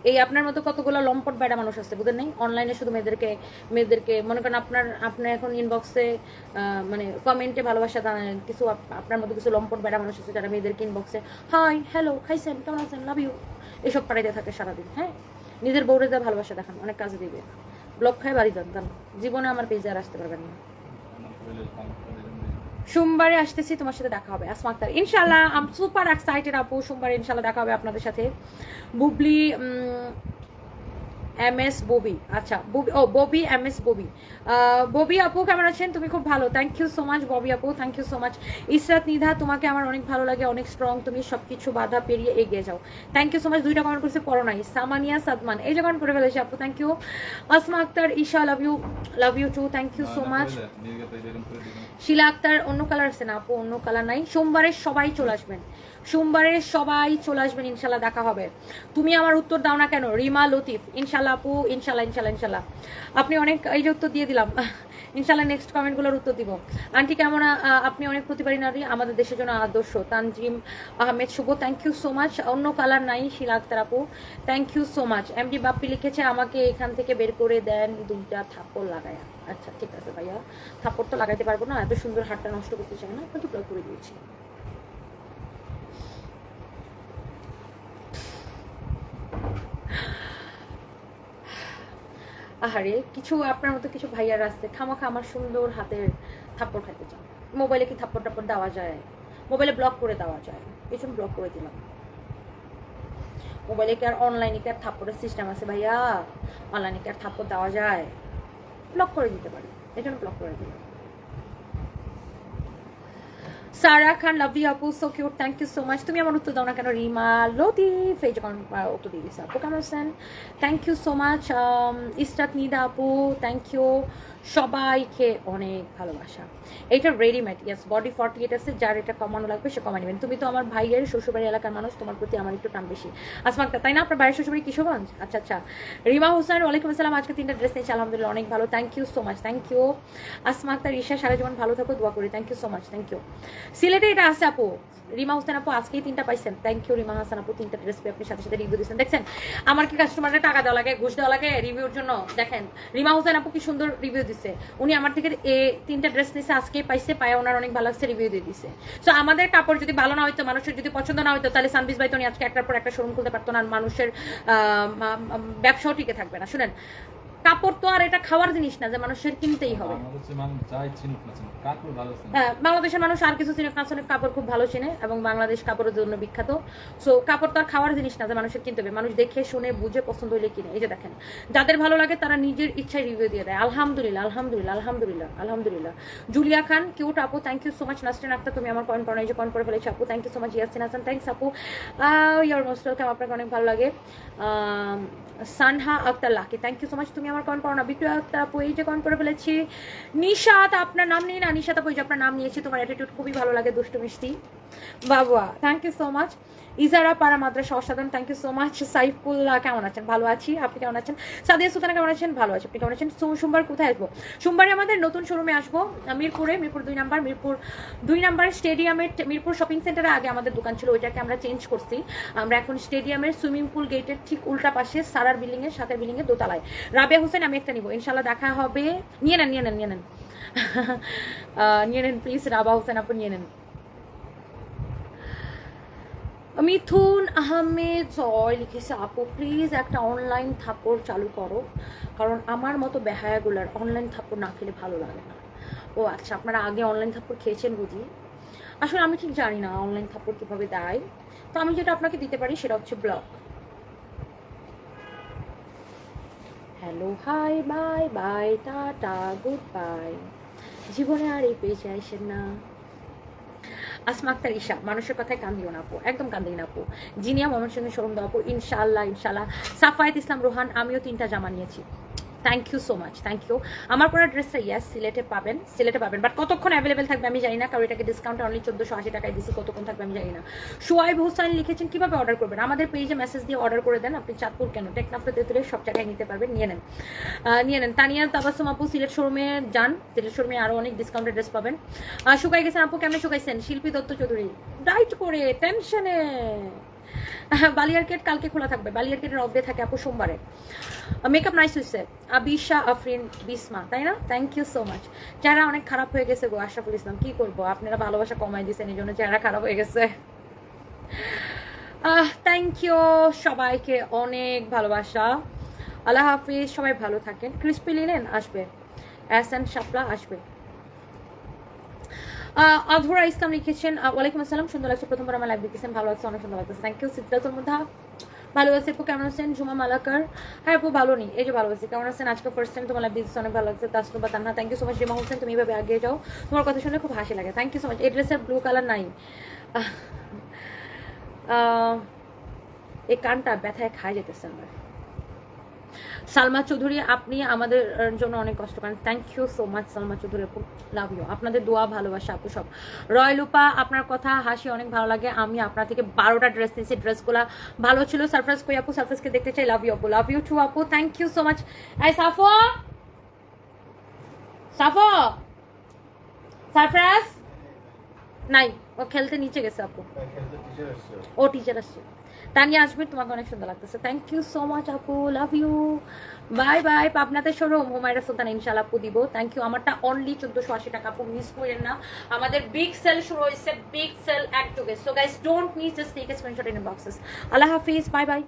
এই আপনার মতো কতগুলো লম্পট বেড়া মানুষ আছে, বুঝেন নাই? অনলাইনে শুধু মেয়েদেরকে মনে করেন আপনার এখন ইনবক্সে মানে কমেন্টে ভালোবাসা কিছু আপনার মতো কিছু লম্পট বেড়া মানুষ আছে যারা মেয়েদেরকে ইনবক্সে হাই হ্যালো খাইছেন কেমন আছেন লাভ ইউ এসব পাঠাইতে থাকে সারাদিন। হ্যাঁ, নিজের বউরে যা ভালোবাসা দেখান, অনেক কাজে দিবে। ব্লক খায় বাড়ি যান। জীবনে আমার পেজে আর আসতে পারবেন না। সোমবারে আসতেছি, তোমার সাথে দেখা হবে আসমা আক্তার ইনশাল্লাহ। আম সুপার এক্সাইটেড আপু, সোমবারে ইনশাল্লাহ দেখা হবে আপনাদের সাথে। বুবলি MS ববি, আচ্ছা ববি MS ববি। ববি আপু কেমন আছেন? তুমি খুব ভালো, thank you so much Bobby আপু, thank you so much. Israt Nidha, তোমাকে আমার অনেক ভালো লাগে, অনেক স্ট্রং তুমি, সবকিছু বাধা পেরিয়ে এগিয়ে যাও, থ্যাংক ইউ সো মাচ। 2টা কমেন্ট করছে পড়ো নাই। সামানিয়া সাদমান এই যে কমেন্ট করে ফেলেছি আপু, thank you. Asma Akter Isha, love you too, thank you so much. Shila Akter, অন্য কালার আছে না আপু? অন্য কালার নাই। সোমবারে সবাই চলে আসবেন, সোমবারে সবাই চলে আসবেন, ইনশাল্লাহ দেখা হবে। তুমি আমার উত্তর দাও না কেন? রিমা লতিফ, ইনশাল্লাহ আপু, ইনশাল্লাহ ইনশাল্লাহ ইনশাল্লাহ। আপনি অনেক এই যে উত্তর দিয়ে দিলাম, ইনশাল্লাহ নেক্সট কমেন্টগুলোর উত্তর দিব। আন্টি কেমন? আপনি অনেক প্রতিবারী নারী, আমাদের দেশের জন্য আদর্শ। Tanzim Ahmed Shuvo, thank you so much. অন্য কালার নাই শিলা আক্তার আপু, thank you so much. MD Bappi লিখেছে আমাকে এখান থেকে বের করে দেন 2টা থাপ্পড় লাগায়া। আচ্ছা ঠিক আছে ভাইয়া, থাপ্পড় তো লাগাইতে পারবো না, এত সুন্দর হাতটা নষ্ট করতে চাই না, কিন্তু করে দিয়েছি। আহারে, কিছু আপনার মতো কিছু ভাইয়ার আছে খামাখা আমার সুন্দর হাতের থাপ্পড় খাইতে চান। মোবাইলে কি থাপ্পড় টাপ্পড় দেওয়া যায়? মোবাইলে ব্লক করে দেওয়া যায়, এই জন্য ব্লক করে দিলাম। মোবাইলে কি আর অনলাইনে কি আর থাপ্পড়ের সিস্টেম আছে ভাইয়া? অনলাইনে কি আর থাপ্পড় দেওয়া যায়? ব্লক করে দিতে পারি, এই জন্য ব্লক করে দিলাম। সারা খান, লাভ ইউ আপু, so cute, thank you so much. তুমি আমার উত্তর দাও না কেন? রিমা লতিফ এই যখন উত্তর দিয়ে দিচ্ছে আপু, কেমন আছেন? Thank you so much. Israt Nida আপু, থ্যাংক ইউ। সবাইকে অনেক ভালোবাসা। এইটা রেডিমেড, ইয়াস বডি 48 আছে, যার এটা কমানো লাগবে সে কমা নেবেন। তুমি তো আমার ভাইয়ের শ্বশুরবাড়ি এলাকার মানুষ, তোমার প্রতি আমার একটু টান বেশি। আসমা আক্তার, তাই না? আপনার ভাইয়ের শ্বশুরবাড়ি কিশোরগঞ্জ? আচ্ছা আচ্ছা। রিমা হোসেন, ওয়ালাইকুম আসসালাম। আজকে 3টা ড্রেস নিয়েছি, আলহামদুলিল্লাহ অনেক ভালো, thank you so much, thank you. Asma Akter Isha, সারা জীবন ভালো থাকো, দোয়া করি, thank you so much, thank you. সিলেটে এটা আছে আপু, রিমা হোসেন আপু আজকেই 3টা পাইছেন, থ্যাংক ইউ রিমা হাসান আপু। 3টা ড্রেস পেয়ে আপনি সাথে সাথে রিভিউ দিচ্ছেন, দেখছেন? আমার কি কাস্টমাররা টাকা দেওয়া লাগে, ঘুষ দেওয়া লাগে রিভিউর জন্য? দেখেন রিমা হোসেন আপু কি সুন্দর রিভিউ দিচ্ছে, উনি আমার থেকে 3টা ড্রেস নিছে, আজকেই পাইছে, পায়ে ওনার অনেক ভালো লাগছে, রিভিউ দিয়ে দিছে। সো আমাদের কাপড় যদি ভালো না হইতো, মানুষের যদি পছন্দ না হইতো, তাহলে সানবিজ ভাই তো উনি আজকে একটার পর একটা শোরুম খুলতে পারতো না, মানুষের ব্যবসাও টিকে থাকবে না। শুনেন, কাপড় তো আর এটা খাওয়ার জিনিস না যে মানুষের কিনতেই হবে। হ্যাঁ, বাংলাদেশের মানুষ আর কিছু চিনুক না চিনুক, কাপড় খুব ভালো চিনে এবং বাংলাদেশ কাপড়ের জন্য বিখ্যাত। সো কাপড় তো আর খাওয়ার জিনিস না যে মানুষের কিনতে হবে, মানুষ দেখে শুনে বুঝে পছন্দ হইলে কিনে। এই যে দেখেন, যাদের ভালো লাগে তারা নিজের ইচ্ছায় রিভিউ দিয়ে দেয়। আলহামদুলিল্লাহ আলহামদুলিল্লাহ আলহামদুলিল্লাহ আলহামদুলিল্লাহ। জুলিয়া খান, কিউট আপু, thank you so much. Nasrin Akter, তুমি আমার কমেন্ট করো, এই যে কমেন্ট করে ফেলেছি আপু, thank you so much. Yasin Hasan, thanks আপু, ইউর মোস্ট ওয়েলকাম, আপনাকে অনেক ভালো লাগে। Sanha Akter Lucky, thank you so much. তুমি আমার কমেন্ট করো না। বিক্রয় আক্তার আপু, এই যে কমেন্ট করে ফেলেছি। নিশাত, আপনার নাম নিয়ে না, নিশাত আপু এই যে আপনার নাম নিয়েছি, তোমার অ্যাটিটিউড খুবই ভালো লাগে, দুষ্টু মিষ্টি বাবা, থ্যাংক ইউ সো মাচ। ইজারা পাড়া মাদ্রাসা অসাধারণ, thank you so much. Saifullah, কেমন আছেন? ভালো আছি, আপনি কেমন আছেন? সাদিয়া সুলতানা, কেমন আছেন? ভালো আছি, আপনি কেমন আছেন? সোমবার কোথায় আসবো? সোমবারে আমাদের নতুন শোরুমে আসবো, মিরপুর 2 নাম্বার, মিরপুর 2 নাম্বার স্টেডিয়ামের, মিরপুর শপিং সেন্টারে আগে আমাদের দোকান ছিল, ওইটাকে আমরা চেঞ্জ করছি। আমরা এখন স্টেডিয়ামের সুইমিং পুল গেটের ঠিক উল্টা পাশে, সারার বিল্ডিং এর সাথে বিল্ডিং এর দোতলায়। রাবিয়া হোসেন, আমি একটা নিবো, ইনশাল্লাহ দেখা হবে। নিয়ে নেন নিয়ে নেন নিয়ে নেন নিয়ে নেন প্লিজ, রাবা হোসেন আপু নিয়ে নেন। মিথুন আহমেদ জয় লিখেছে আপু, প্লিজ একটা অনলাইন থাপ্পড় চালু করো, কারণ আমার মতো বেহায়াগুলার অনলাইন থাপ্পড় না খেলে ভালো লাগে না। ও আচ্ছা, আপনারা আগে অনলাইন থাপ্পড় খেয়েছেন বুঝি? আসলে আমি ঠিক জানি না অনলাইন থাপ্পড় কীভাবে দেয়, তো আমি যেটা আপনাকে দিতে পারি সেটা হচ্ছে blog. Hello hi bye by tata good bye, জীবনে আর এই পেজে আসেন না। আসমা আক্তার ঈশা, মানুষের কথায় কান দিও না আপু, একদম কান দিই না আপু। জিনিয়া ময়মনসিংহের শোরুম দাও আপু, ইনশাআল্লাহ ইনশাআল্লাহ। সাফায়েত ইসলাম রোহান, আমিও 3টা জামা নিয়েছি, thank you so much, thank you. আমার পরা ড্রেসটা ইয়েস সিলেটে পাবেন, বাট কতক্ষণ অ্যাভেলেবেল থাকবে আমি জানি না, কারণ এটাকে ডিসকাউন্ট অনলি 1480 টাকায় দিচ্ছি, কতক্ষণ থাকবে আমি জানি না। সোয়াইব হোসেন লিখেছেন কিভাবে অর্ডার করবেন, আমাদের পেজে মেসেজ দিয়ে অর্ডার করে দেন। আপনি চাঁদপুর কেন, টেকনাফে তেতুলে সব জায়গায় নিতে পারবেন, নিয়ে নেন। তানিয়া তাবাসুম আপু সিলেট শোরুমে যান, সিলেট শোরুমে আরো অনেক ডিসকাউন্টেড ড্রেস পাবেন। শুকাই গেছেন আপু, কেমন শুকাইছেন? শিল্পী দত্ত চৌধুরী রাইট করে টেনশনে। বালিয়ারকেট কালকে খোলা থাকবে, বালিয়ারকেটের অফ ডে থাকে আপু সোমবারে। মেকআপ নাইস হয়েছে আবিশা আফরিন বিসমা, তাই না? Thank you so much. চেহারা অনেক খারাপ হয়ে গেছে গো আশরাফুল ইসলাম, কি করবো, আপনারা ভালোবাসা কমাই দিয়েছেন এই জন্য চেহারা খারাপ হয়ে গেছে। থ্যাংক ইউ সবাইকে, অনেক ভালোবাসা। আল্লাহ হাফিজ, সবাই ভালো থাকেন। ক্রিসপি লিনেন আসবে, এস এন শাপলা আসবে। আধুরা ইসলাম লিখেছেন ওয়ালাইকুম আসসালাম, সুন্দর লাগছে, প্রথমবার আমার লাইভ দেখেছেন, ভালো লাগছে, অনেক সুন্দর লাগছে, থ্যাংক ইউ। সিদ্ধাতুল মুধা ভালো আছে আপু, কেমন আছেন? জুমা মালাকার হ্যাঁ আপু ভালো নেই, এই যে ভালো আছি, কেমন আছেন? আজকে ফার্স্ট টাইম তোমার লাইভ দেখতে অনেক ভালো লাগছে। Tasnuba Tanna thank you so much. Rima Hossain তুমি এভাবে আগে যাও, তোমার কথা শুনে খুব হাসি লাগে, থ্যাংক ইউ সো মাচ। এই ড্রেসের ব্লু কালার নাই, এই কানটা ব্যথায় খায় যেতেছে আমার। সালমা চৌধুরী আপনি আমাদের জন্য অনেক কষ্ট করেন, thank you so much Salma Chowdhury আপু, লাভ ইউ। আপনাদের দোয়া ভালোবাসা আপু সব। রয়লুপা আপনার কথা হাসি অনেক ভালো লাগে, আমি আপনার থেকে 12টা ড্রেস নিয়েছি, ড্রেসগুলো ভালো ছিল। সারপ্রাইজ কই আপু, সারপ্রাইজকে দেখতে চাই, লাভ ইউ আপু, লাভ ইউ টু আপু, থ্যাংক ইউ সো মাচ। এই সাফো সাফো সারপ্রাইজ নাই, ও খেলতে নিচে গেছে আপু, ও টিচার আসছে। তানিয়া আসবে, তোমাকে অনেক সুন্দর লাগতেছে, থ্যাংক ইউ সো মাচ আপু, লাভ ইউ, বাই বাই। পাবনাতে শোরুম হুমায়রা সুলতান ইনশাআল্লাহ আপু দিব, থ্যাংক ইউ। আমারটা অনলি 1480 টাকা আপু, মিস করেন না, আমাদের বিগ সেল শুরু হয়েছে, বিগ সেল একযোগে। So guys don't miss, just take a screenshot in boxes. আল্লাহ হাফিজ, বাই বাই।